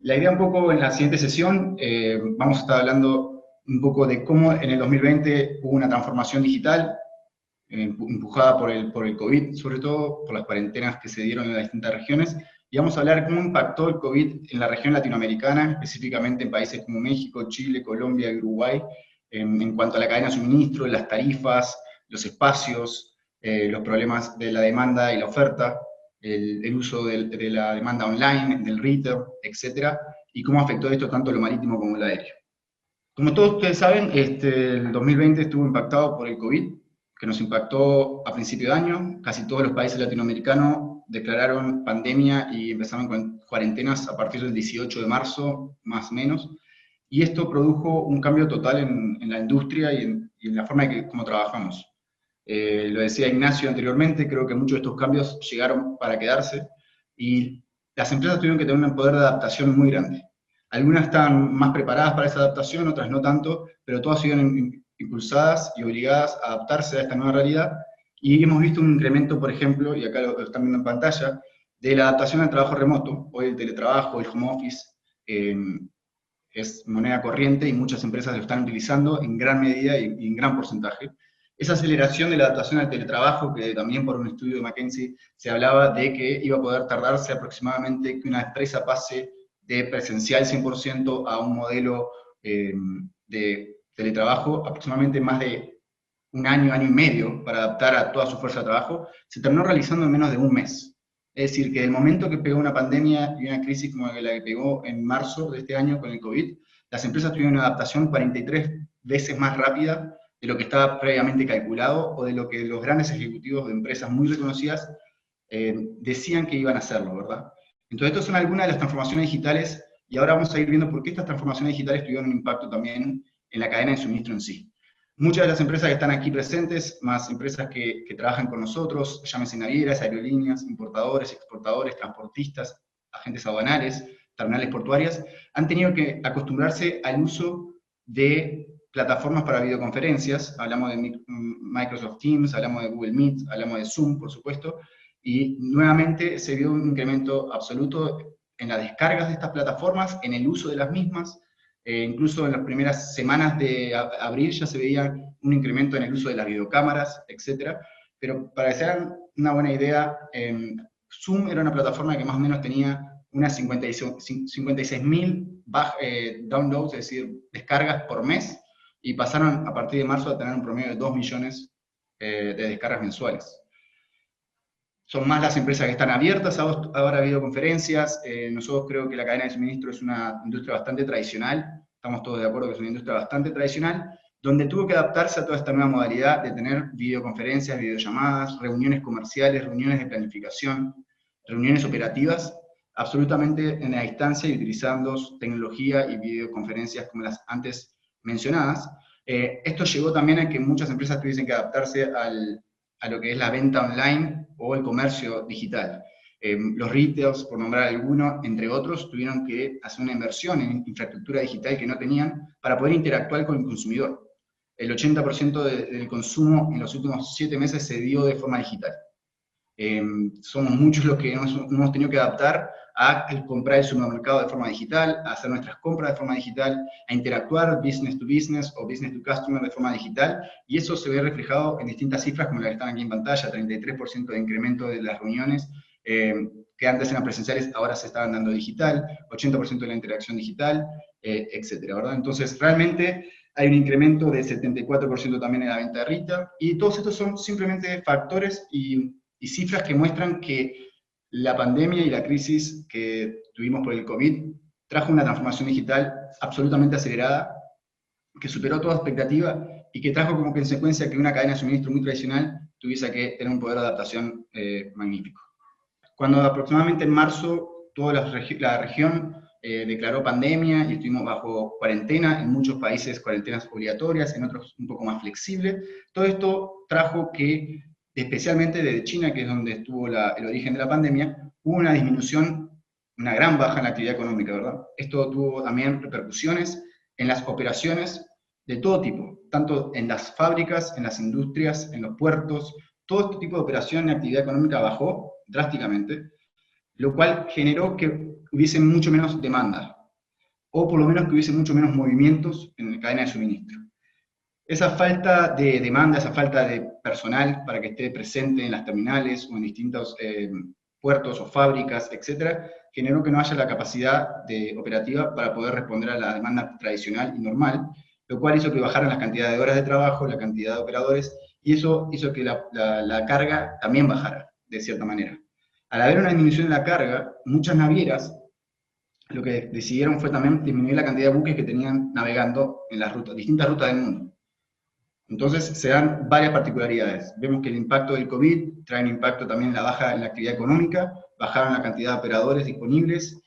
La idea un poco en la siguiente sesión, vamos a estar hablando un poco de cómo en el 2020 hubo una transformación digital, empujada por el COVID, sobre todo por las cuarentenas que se dieron en las distintas regiones, y vamos a hablar cómo impactó el COVID en la región latinoamericana, específicamente en países como México, Chile, Colombia y Uruguay, en cuanto a la cadena de suministro, las tarifas, los espacios, los problemas de la demanda y la oferta, el uso de la demanda online, del retail, etcétera, y cómo afectó esto tanto lo marítimo como lo aéreo. Como todos ustedes saben, el 2020 estuvo impactado por el COVID, que nos impactó a principio de año. Casi todos los países latinoamericanos declararon pandemia y empezaron con cuarentenas a partir del 18 de marzo, más o menos. Y esto produjo un cambio total en la industria y en la forma en cómo trabajamos. Lo decía Ignacio anteriormente, creo que muchos de estos cambios llegaron para quedarse y las empresas tuvieron que tener un poder de adaptación muy grande. Algunas están más preparadas para esa adaptación, otras no tanto, pero todas siguen impulsadas y obligadas a adaptarse a esta nueva realidad. Y hemos visto un incremento, por ejemplo, y acá lo están viendo en pantalla, de la adaptación al trabajo remoto. Hoy el teletrabajo, el home office, eh, es moneda corriente y muchas empresas lo están utilizando en gran medida y en gran porcentaje. Esa aceleración de la adaptación al teletrabajo, que también por un estudio de McKinsey se hablaba de que iba a poder tardarse aproximadamente que una empresa pase de presencial 100% a un modelo de teletrabajo, aproximadamente más de un año, año y medio, para adaptar a toda su fuerza de trabajo, se terminó realizando en menos de un mes. Es decir, que el momento que pegó una pandemia y una crisis como la que pegó en marzo de este año con el COVID, las empresas tuvieron una adaptación 43 veces más rápida de lo que estaba previamente calculado o de lo que los grandes ejecutivos de empresas muy reconocidas decían que iban a hacerlo, ¿verdad? Entonces, estas son algunas de las transformaciones digitales y ahora vamos a ir viendo por qué estas transformaciones digitales tuvieron un impacto también en la cadena de suministro en sí. Muchas de las empresas que están aquí presentes, más empresas que trabajan con nosotros, llámese navieras, aerolíneas, importadores, exportadores, transportistas, agentes aduanales, terminales portuarias, han tenido que acostumbrarse al uso de plataformas para videoconferencias. Hablamos de Microsoft Teams, hablamos de Google Meet, hablamos de Zoom, por supuesto, y nuevamente se vio un incremento absoluto en las descargas de estas plataformas, en el uso de las mismas. Incluso en las primeras semanas de abril ya se veía un incremento en el uso de las videocámaras, etc. Pero para que se hagan una buena idea, Zoom era una plataforma que más o menos tenía unas 56.000 downloads, es decir, descargas por mes, y pasaron a partir de marzo a tener un promedio de 2 millones de descargas mensuales. Son más las empresas que están abiertas ahora a videoconferencias. Nosotros creo que la cadena de suministro es una industria bastante tradicional, estamos todos de acuerdo que es una industria bastante tradicional, donde tuvo que adaptarse a toda esta nueva modalidad de tener videoconferencias, videollamadas, reuniones comerciales, reuniones de planificación, reuniones operativas, absolutamente en la distancia y utilizando tecnología y videoconferencias como las antes mencionadas. Esto llevó también a que muchas empresas tuviesen que adaptarse a lo que es la venta online o el comercio digital. Los retails, por nombrar alguno, entre otros, tuvieron que hacer una inversión en infraestructura digital que no tenían para poder interactuar con el consumidor. El 80% del consumo en los últimos 7 meses se dio de forma digital. Somos muchos los que nos hemos tenido que adaptar a comprar el supermercado de forma digital, a hacer nuestras compras de forma digital, a interactuar business to business o business to customer de forma digital, y eso se ve reflejado en distintas cifras como las que están aquí en pantalla: 33% de incremento de las reuniones que antes eran presenciales, ahora se estaban dando digital, 80% de la interacción digital, etcétera, ¿verdad? Entonces, realmente hay un incremento de 74% también en la venta de retail, y todos estos son simplemente factores y cifras que muestran que la pandemia y la crisis que tuvimos por el COVID trajo una transformación digital absolutamente acelerada, que superó toda expectativa y que trajo como consecuencia que una cadena de suministro muy tradicional tuviese que tener un poder de adaptación magnífico. Cuando aproximadamente en marzo toda la región declaró pandemia y estuvimos bajo cuarentena, en muchos países cuarentenas obligatorias, en otros un poco más flexibles, todo esto trajo que, especialmente desde China, que es donde estuvo el origen de la pandemia, hubo una disminución, una gran baja en la actividad económica, ¿verdad? Esto tuvo también repercusiones en las operaciones de todo tipo, tanto en las fábricas, en las industrias, en los puertos. Todo este tipo de operación y actividad económica bajó drásticamente, lo cual generó que hubiese mucho menos demanda, o por lo menos que hubiese mucho menos movimientos en la cadena de suministro. Esa falta de demanda, esa falta de personal para que esté presente en las terminales o en distintos puertos o fábricas, etcétera, generó que no haya la capacidad operativa para poder responder a la demanda tradicional y normal, lo cual hizo que bajaran las cantidades de horas de trabajo, la cantidad de operadores, y eso hizo que la carga también bajara, de cierta manera. Al haber una disminución en la carga, muchas navieras lo que decidieron fue también disminuir la cantidad de buques que tenían navegando en las rutas, distintas rutas del mundo. Entonces se dan varias particularidades. Vemos que el impacto del COVID trae un impacto también en la baja en la actividad económica, bajaron la cantidad de operadores disponibles,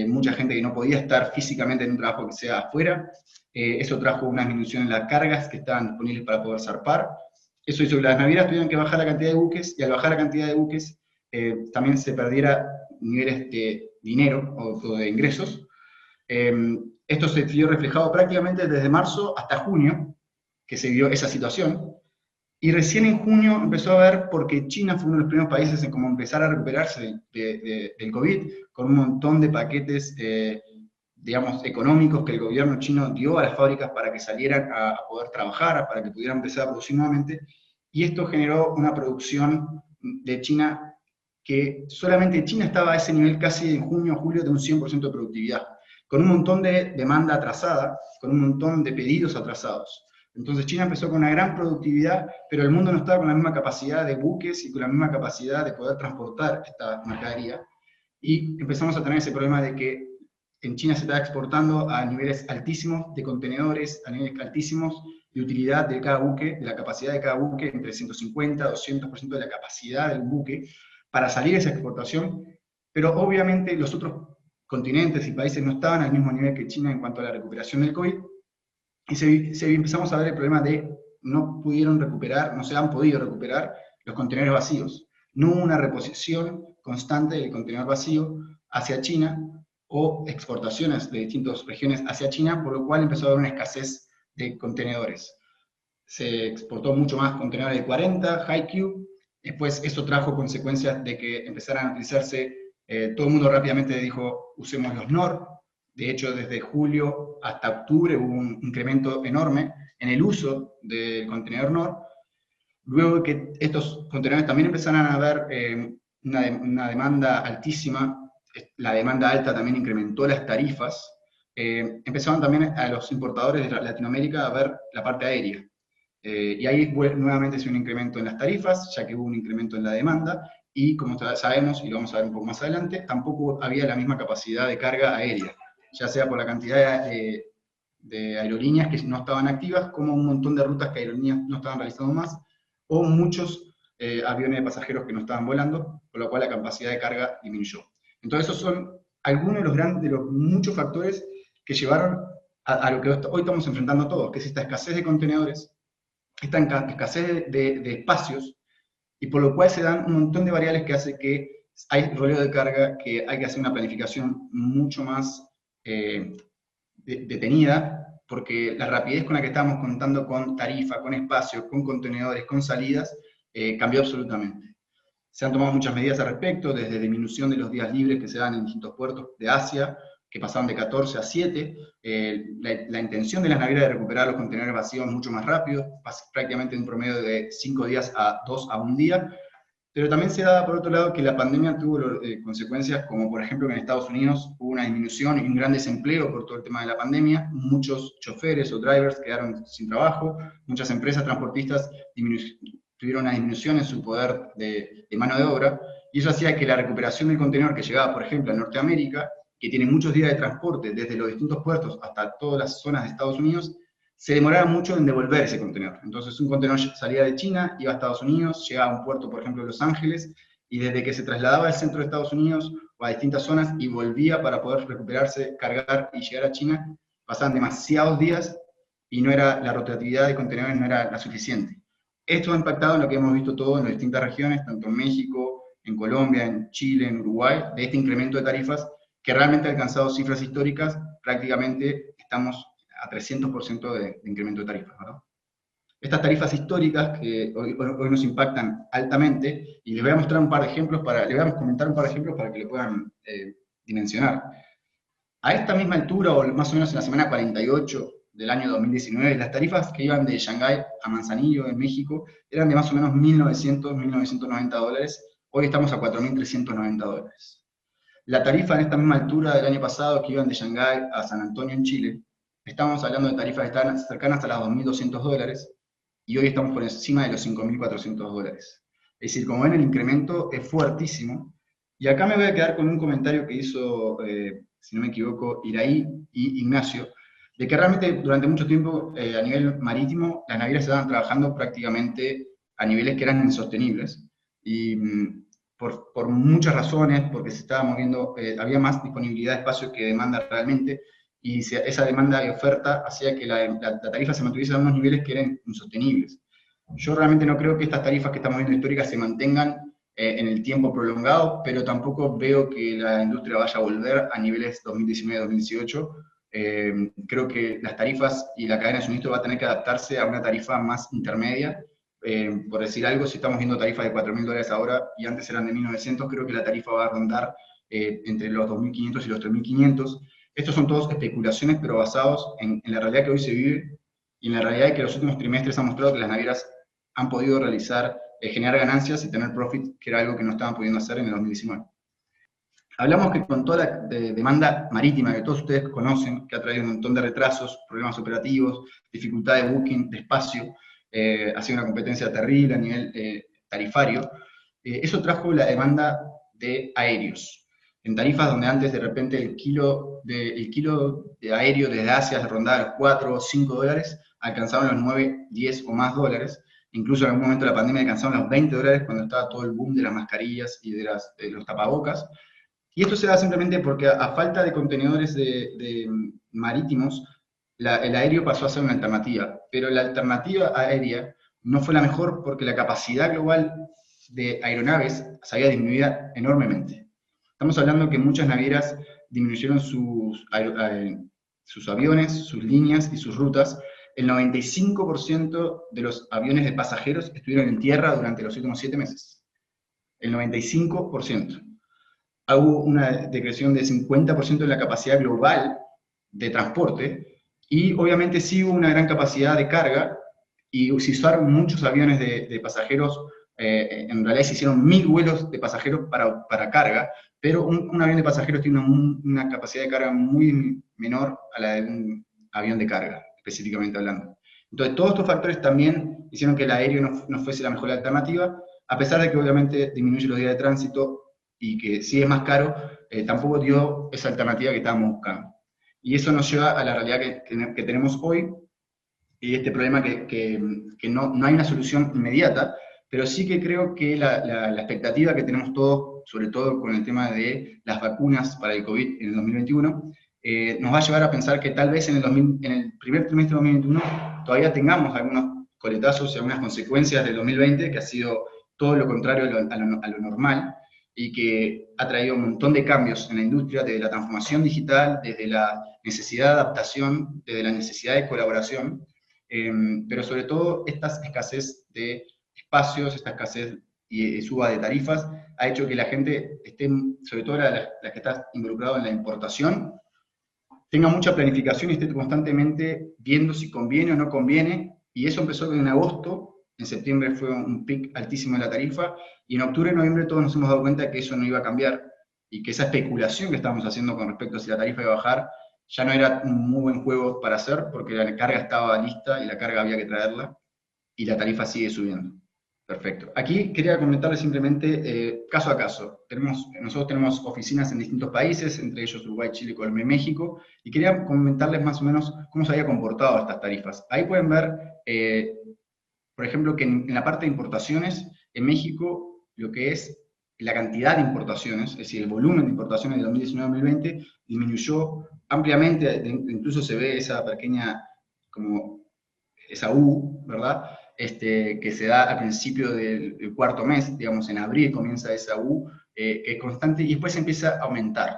mucha gente que no podía estar físicamente en un trabajo que sea afuera, eso trajo una disminución en las cargas que estaban disponibles para poder zarpar, eso hizo que las navieras tuvieran que bajar la cantidad de buques, y al bajar la cantidad de buques también se perdiera niveles de dinero o de ingresos. Esto se vio reflejado prácticamente desde marzo hasta junio, que se vio esa situación, y recién en junio empezó a ver, porque China fue uno de los primeros países en como empezar a recuperarse del COVID, con un montón de paquetes, digamos, económicos que el gobierno chino dio a las fábricas para que salieran a poder trabajar, para que pudieran empezar a producir nuevamente, y esto generó una producción de China que solamente China estaba a ese nivel casi en junio o julio de un 100% de productividad, con un montón de demanda atrasada, con un montón de pedidos atrasados. Entonces China empezó con una gran productividad, pero el mundo no estaba con la misma capacidad de buques y con la misma capacidad de poder transportar esta mercadería. Y empezamos a tener ese problema de que en China se estaba exportando a niveles altísimos de contenedores, a niveles altísimos de utilidad de cada buque, de la capacidad de cada buque, entre 150 y 200% de la capacidad del buque, para salir esa exportación, pero obviamente los otros continentes y países no estaban al mismo nivel que China en cuanto a la recuperación del COVID, y empezamos a ver el problema de no pudieron recuperar, no se han podido recuperar los contenedores vacíos. No hubo una reposición constante del contenedor vacío hacia China o exportaciones de distintas regiones hacia China, por lo cual empezó a haber una escasez de contenedores. Se exportó mucho más contenedores de 40, high cube, después eso trajo consecuencias de que empezaran a utilizarse, todo el mundo rápidamente dijo, usemos los NOR. De hecho, desde julio hasta octubre hubo un incremento enorme en el uso del contenedor NOR. Luego que estos contenedores también empezaron a ver una demanda altísima, la demanda alta también incrementó las tarifas, empezaron también a los importadores de Latinoamérica a ver la parte aérea. Y ahí nuevamente se dio un incremento en las tarifas, ya que hubo un incremento en la demanda, y como sabemos, y lo vamos a ver un poco más adelante, tampoco había la misma capacidad de carga aérea, ya sea por la cantidad de aerolíneas que no estaban activas, como un montón de rutas que aerolíneas no estaban realizando más, o muchos aviones de pasajeros que no estaban volando, con lo cual la capacidad de carga disminuyó. Entonces esos son algunos de los muchos factores que llevaron a lo que hoy estamos enfrentando todos, que es esta escasez de contenedores, esta escasez de espacios, y por lo cual se dan un montón de variables que hace que hay rollo de carga, que hay que hacer una planificación mucho más detenida, porque la rapidez con la que estábamos contando con tarifa, con espacio, con contenedores, con salidas, cambió absolutamente. Se han tomado muchas medidas al respecto, desde disminución de los días libres que se dan en distintos puertos de Asia, que pasaron de 14 a 7, la intención de las navieras de recuperar los contenedores vacíos mucho más rápido, prácticamente en un promedio de 5 días a 2 a 1 día, pero también se da, por otro lado, que la pandemia tuvo consecuencias como, por ejemplo, que en Estados Unidos hubo una disminución y un gran desempleo por todo el tema de la pandemia, muchos choferes o drivers quedaron sin trabajo, muchas empresas transportistas tuvieron una disminución en su poder de mano de obra, y eso hacía que la recuperación del contenedor que llegaba, por ejemplo, a Norteamérica, que tiene muchos días de transporte desde los distintos puertos hasta todas las zonas de Estados Unidos, se demoraba mucho en devolver ese contenedor. Entonces un contenedor salía de China, iba a Estados Unidos, llegaba a un puerto, por ejemplo, de Los Ángeles, y desde que se trasladaba al centro de Estados Unidos o a distintas zonas y volvía para poder recuperarse, cargar y llegar a China, pasaban demasiados días y no era, la rotatividad de contenedores no era la suficiente. Esto ha impactado en lo que hemos visto todos en las distintas regiones, tanto en México, en Colombia, en Chile, en Uruguay, de este incremento de tarifas que realmente ha alcanzado cifras históricas. Prácticamente estamos a 300% de incremento de tarifas, ¿verdad? Estas tarifas históricas que hoy nos impactan altamente, y les voy a mostrar un par de ejemplos, les voy a comentar un par de ejemplos para que lo puedan dimensionar. A esta misma altura, o más o menos en la semana 48 del año 2019, las tarifas que iban de Shanghái a Manzanillo, en México, eran de más o menos 1.900, 1.990 dólares. Hoy estamos a 4.390 dólares. La tarifa en esta misma altura del año pasado, que iban de Shanghái a San Antonio, en Chile, estamos hablando de tarifas que están cercanas a las 2.200 dólares, y hoy estamos por encima de los 5.400 dólares. Es decir, como ven, el incremento es fuertísimo. Y acá me voy a quedar con un comentario que hizo, si no me equivoco, Iraí y Ignacio, de que realmente durante mucho tiempo a nivel marítimo las navieras estaban trabajando prácticamente a niveles que eran insostenibles. Y por muchas razones, porque se estaba moviendo, había más disponibilidad de espacio que demanda realmente, y esa demanda de oferta hacía que la tarifa se mantuviese a unos niveles que eran insostenibles. Yo realmente no creo que estas tarifas que estamos viendo históricas se mantengan en el tiempo prolongado, pero tampoco veo que la industria vaya a volver a niveles 2019-2018. Creo que las tarifas y la cadena de suministro va a tener que adaptarse a una tarifa más intermedia. Por decir algo, si estamos viendo tarifas de 4.000 dólares ahora y antes eran de 1.900, creo que la tarifa va a rondar entre los 2.500 y los 3.500. Estos son todos especulaciones, pero basados en la realidad que hoy se vive y en la realidad de que los últimos trimestres han mostrado que las navieras han podido realizar, generar ganancias y tener profit, que era algo que no estaban pudiendo hacer en el 2019. Hablamos que con toda la demanda marítima que todos ustedes conocen, que ha traído un montón de retrasos, problemas operativos, dificultad de booking, de espacio, ha sido una competencia terrible a nivel tarifario, eso trajo la demanda de aéreos. En tarifas donde antes de repente el kilo de aéreo desde Asia rondaba los 4 o 5 dólares, alcanzaban los 9, 10 o más dólares. Incluso en algún momento de la pandemia alcanzaban los 20 dólares cuando estaba todo el boom de las mascarillas y de los tapabocas. Y esto se da simplemente porque a falta de contenedores de marítimos, el aéreo pasó a ser una alternativa. Pero la alternativa aérea no fue la mejor porque la capacidad global de aeronaves se había disminuido enormemente. Estamos hablando que muchas navieras disminuyeron sus aviones, sus líneas y sus rutas. El 95% de los aviones de pasajeros estuvieron en tierra durante los últimos 7 meses. El 95%. Hubo una decreción de 50% de la capacidad global de transporte, y obviamente sí hubo una gran capacidad de carga, y se usaron muchos aviones de pasajeros, en realidad se hicieron 1.000 vuelos de pasajeros para carga, pero un avión de pasajeros tiene una capacidad de carga muy menor a la de un avión de carga, específicamente hablando. Entonces todos estos factores también hicieron que el aéreo no fuese la mejor alternativa, a pesar de que obviamente disminuye los días de tránsito, y que si es más caro, tampoco dio esa alternativa que estábamos buscando. Y eso nos lleva a la realidad que tenemos hoy, y este problema que no hay una solución inmediata, pero sí que creo que la expectativa que tenemos todos, sobre todo con el tema de las vacunas para el COVID en el 2021, nos va a llevar a pensar que tal vez en el primer trimestre de 2021 todavía tengamos algunos coletazos y algunas consecuencias del 2020, que ha sido todo lo contrario a lo normal, y que ha traído un montón de cambios en la industria, desde la transformación digital, desde la necesidad de adaptación, desde la necesidad de colaboración, pero sobre todo esta escasez de espacios, esta escasez y suba de tarifas, ha hecho que la gente esté, sobre todo la que está involucrada en la importación, tenga mucha planificación y esté constantemente viendo si conviene o no conviene, y eso empezó en agosto. En septiembre fue un pic altísimo en la tarifa, y en octubre y noviembre todos nos hemos dado cuenta de que eso no iba a cambiar, y que esa especulación que estábamos haciendo con respecto a si la tarifa iba a bajar, ya no era un muy buen juego para hacer, porque la carga estaba lista y la carga había que traerla, y la tarifa sigue subiendo. Perfecto. Aquí quería comentarles simplemente caso a caso. Nosotros tenemos oficinas en distintos países, entre ellos Uruguay, Chile, Colombia y México, y quería comentarles más o menos cómo se había comportado estas tarifas. Ahí pueden ver, por ejemplo, que en la parte de importaciones, en México, lo que es la cantidad de importaciones, es decir, el volumen de importaciones de 2019-2020, disminuyó ampliamente, incluso se ve esa pequeña, como esa U, ¿verdad? Que se da al principio del cuarto mes, digamos en abril comienza esa U, que es constante, y después empieza a aumentar.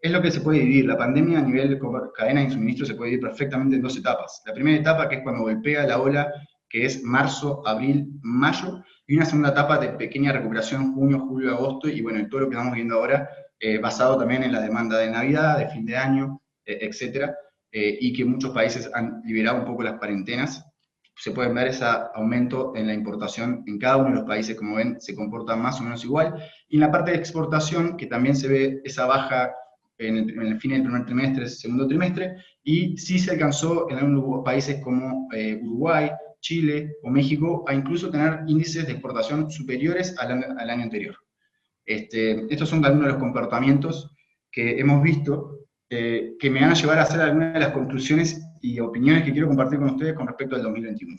Es lo que se puede dividir. La pandemia a nivel de cadena de suministro se puede dividir perfectamente en 2 etapas. La primera etapa, que es cuando golpea la ola, que es marzo, abril, mayo, y una segunda etapa de pequeña recuperación, junio, julio, agosto, y bueno, todo lo que estamos viendo ahora, basado también en la demanda de Navidad, de fin de año, etcétera, y que muchos países han liberado un poco las cuarentenas. Se pueden ver ese aumento en la importación en cada uno de los países, como ven, se comporta más o menos igual. Y en la parte de exportación, que también se ve esa baja en el fin del primer trimestre, segundo trimestre, y sí se alcanzó en algunos países como Uruguay, Chile o México a incluso tener índices de exportación superiores al año anterior. Estos son algunos de los comportamientos que hemos visto que me van a llevar a hacer algunas de las conclusiones y opiniones que quiero compartir con ustedes con respecto al 2021.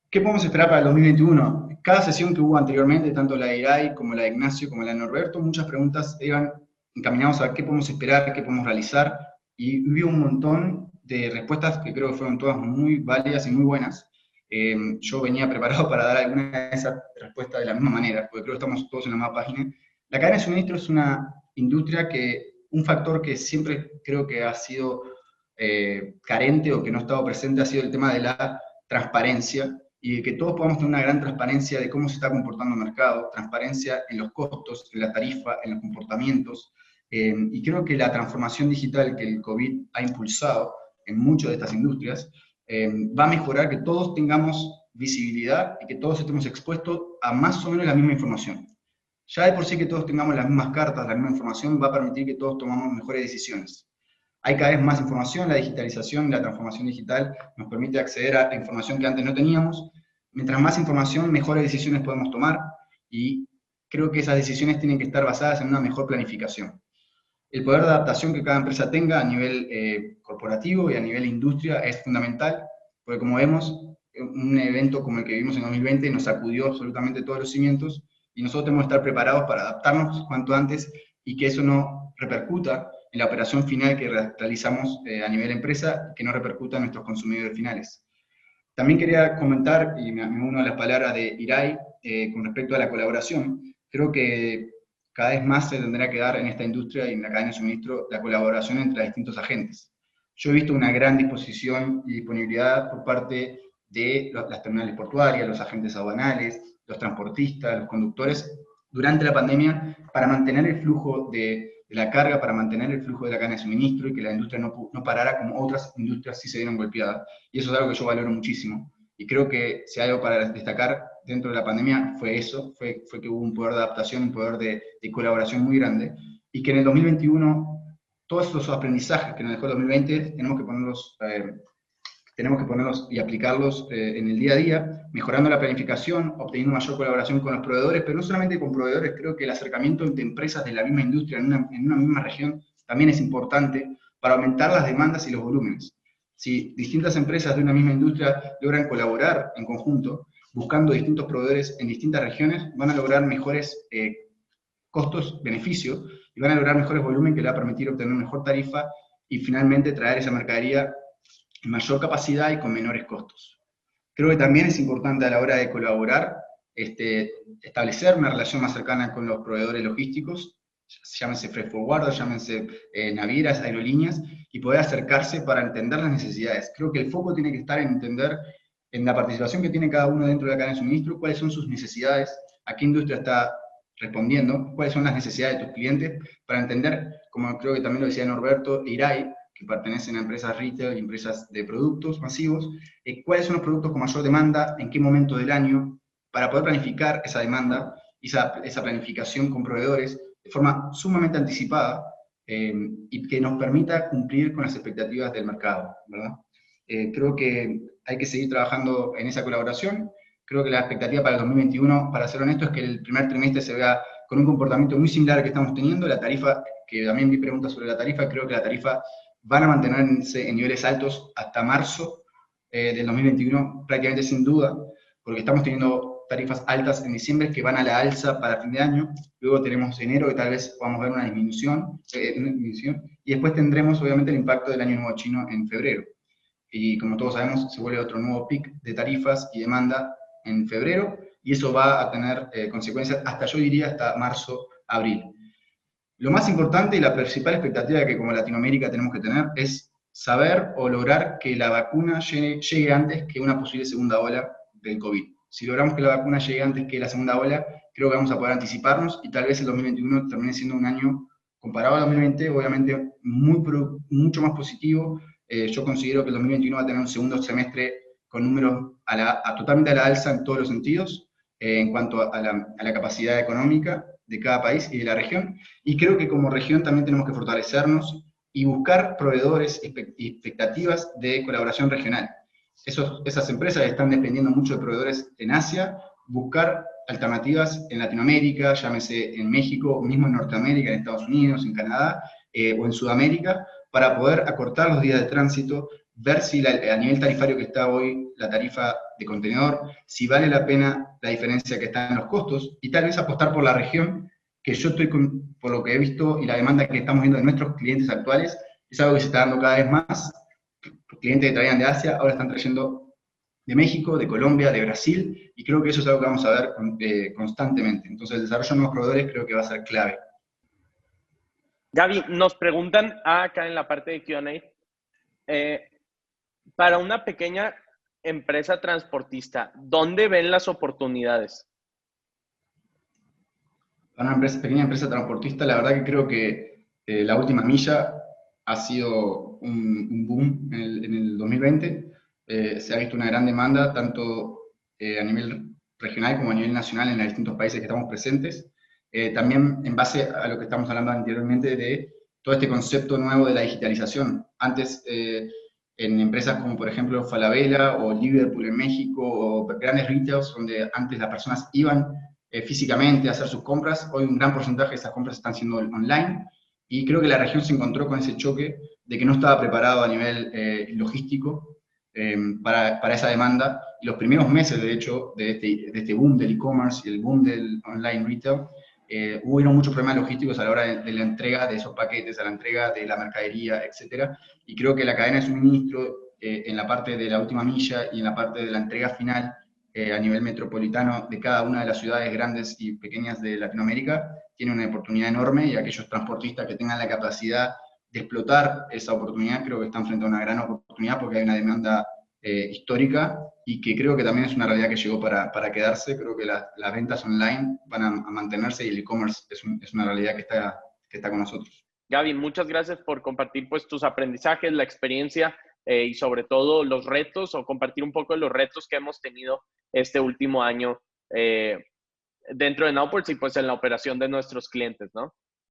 ¿Qué podemos esperar para el 2021? Cada sesión que hubo anteriormente, tanto la de Irai como la de Ignacio como la de Norberto, muchas preguntas iban encaminadas a qué podemos esperar, qué podemos realizar, y hubo un montón de respuestas que creo que fueron todas muy válidas y muy buenas. Yo venía preparado para dar alguna de esas respuestas de la misma manera, porque creo que estamos todos en la misma página. La cadena de suministro es una industria un factor que siempre creo que ha sido carente o que no ha estado presente ha sido el tema de la transparencia, y que todos podamos tener una gran transparencia de cómo se está comportando el mercado, transparencia en los costos, en la tarifa, en los comportamientos, y creo que la transformación digital que el COVID ha impulsado en muchas de estas industrias va a mejorar que todos tengamos visibilidad y que todos estemos expuestos a más o menos la misma información. Ya de por sí que todos tengamos las mismas cartas, la misma información, va a permitir que todos tomamos mejores decisiones. Hay cada vez más información, la digitalización, la transformación digital nos permite acceder a información que antes no teníamos. Mientras más información, mejores decisiones podemos tomar, y creo que esas decisiones tienen que estar basadas en una mejor planificación. El poder de adaptación que cada empresa tenga a nivel corporativo y a nivel industria es fundamental, porque como vemos, un evento como el que vivimos en 2020 nos sacudió absolutamente todos los cimientos, y nosotros tenemos que estar preparados para adaptarnos cuanto antes y que eso no repercuta en la operación final que realizamos a nivel empresa, que no repercuta en nuestros consumidores finales. También quería comentar, y me uno a las palabras de Irai, con respecto a la colaboración. Creo que cada vez más se tendrá que dar en esta industria y en la cadena de suministro la colaboración entre distintos agentes. Yo he visto una gran disposición y disponibilidad por parte de las terminales portuarias, los agentes aduanales, los transportistas, los conductores, durante la pandemia, para mantener el flujo de la carga, para mantener el flujo de la cadena de suministro, y que la industria no parara como otras industrias sí se vieron golpeadas. Y eso es algo que yo valoro muchísimo. Y creo que si hay algo para destacar dentro de la pandemia fue eso, fue que hubo un poder de adaptación, un poder de colaboración muy grande, y que en el 2021 todos esos aprendizajes que nos dejó el 2020 tenemos que ponerlos y aplicarlos en el día a día, mejorando la planificación, obteniendo mayor colaboración con los proveedores, pero no solamente con proveedores. Creo que el acercamiento entre empresas de la misma industria en una misma región también es importante para aumentar las demandas y los volúmenes. Si distintas empresas de una misma industria logran colaborar en conjunto, buscando distintos proveedores en distintas regiones, van a lograr mejores costos-beneficios, y van a lograr mejores volúmenes que le va a permitir obtener mejor tarifa y finalmente traer esa mercadería en mayor capacidad y con menores costos. Creo que también es importante a la hora de colaborar, establecer una relación más cercana con los proveedores logísticos, llámense freight forwarders, llámense navieras, aerolíneas, y poder acercarse para entender las necesidades. Creo que el foco tiene que estar en entender, en la participación que tiene cada uno dentro de la cadena de suministro, cuáles son sus necesidades, a qué industria está respondiendo, cuáles son las necesidades de tus clientes, para entender, como creo que también lo decía Norberto, Irai, que pertenecen a empresas retail y empresas de productos masivos, cuáles son los productos con mayor demanda, en qué momento del año, para poder planificar esa demanda y esa planificación con proveedores de forma sumamente anticipada, y que nos permita cumplir con las expectativas del mercado, ¿verdad? Creo que hay que seguir trabajando en esa colaboración. Creo que la expectativa para el 2021, para ser honesto, es que el primer trimestre se vea con un comportamiento muy similar al que estamos teniendo. La tarifa, que también vi preguntas sobre la tarifa, creo que la tarifa van a mantenerse en niveles altos hasta marzo del 2021, prácticamente sin duda, porque estamos teniendo tarifas altas en diciembre que van a la alza para fin de año. Luego tenemos enero, que tal vez podamos ver una disminución, y después tendremos obviamente el impacto del Año Nuevo Chino en febrero. Y como todos sabemos, se vuelve otro nuevo pic de tarifas y demanda en febrero, y eso va a tener consecuencias hasta, yo diría, hasta marzo, abril. Lo más importante y la principal expectativa que como Latinoamérica tenemos que tener es saber o lograr que la vacuna llegue antes que una posible segunda ola del COVID. Si logramos que la vacuna llegue antes que la segunda ola, creo que vamos a poder anticiparnos, y tal vez el 2021 termine siendo un año comparado al 2020, obviamente mucho más positivo. Yo considero que el 2021 va a tener un segundo semestre con números totalmente a la alza en todos los sentidos, en cuanto a la capacidad económica de cada país y de la región. Y creo que como región también tenemos que fortalecernos y buscar proveedores y expectativas de colaboración regional. Esas empresas están dependiendo mucho de proveedores en Asia, buscar alternativas en Latinoamérica, llámese en México, mismo en Norteamérica, en Estados Unidos, en Canadá, o en Sudamérica, para poder acortar los días de tránsito, ver si a nivel tarifario que está hoy la tarifa de contenedor, si vale la pena la diferencia que está en los costos, y tal vez apostar por la región, que yo estoy, por lo que he visto y la demanda que estamos viendo de nuestros clientes actuales, es algo que se está dando cada vez más. Clientes que traían de Asia ahora están trayendo de México, de Colombia, de Brasil, y creo que eso es algo que vamos a ver constantemente. Entonces el desarrollo de nuevos proveedores creo que va a ser clave. Gaby, nos preguntan acá en la parte de Q&A, para una pequeña empresa transportista, ¿dónde ven las oportunidades? Para una pequeña empresa transportista, la verdad que creo que la última milla ha sido un boom en el 2020. Se ha visto una gran demanda, tanto a nivel regional como a nivel nacional en los distintos países que estamos presentes. También en base a lo que estamos hablando anteriormente de todo este concepto nuevo de la digitalización. Antes, en empresas como por ejemplo Falabella o Liverpool en México, o grandes retails donde antes las personas iban físicamente a hacer sus compras, hoy un gran porcentaje de esas compras están siendo online, y creo que la región se encontró con ese choque de que no estaba preparado a nivel logístico para esa demanda. Y los primeros meses, de hecho, de este boom del e-commerce y el boom del online retail, hubo muchos problemas logísticos a la hora de la entrega de esos paquetes, a la entrega de la mercadería, etcétera. Y creo que la cadena de suministro en la parte de la última milla y en la parte de la entrega final a nivel metropolitano de cada una de las ciudades grandes y pequeñas de Latinoamérica tiene una oportunidad enorme, y aquellos transportistas que tengan la capacidad de explotar esa oportunidad creo que están frente a una gran oportunidad, porque hay una demanda histórica, y que creo que también es una realidad que llegó para quedarse. Creo que las ventas online van a mantenerse, y el e-commerce es una realidad que está con nosotros. Gaby, muchas gracias por compartir pues, tus aprendizajes, la experiencia y sobre todo los retos, o compartir un poco de los retos que hemos tenido este último año dentro de Nowports y pues en la operación de nuestros clientes, ¿no?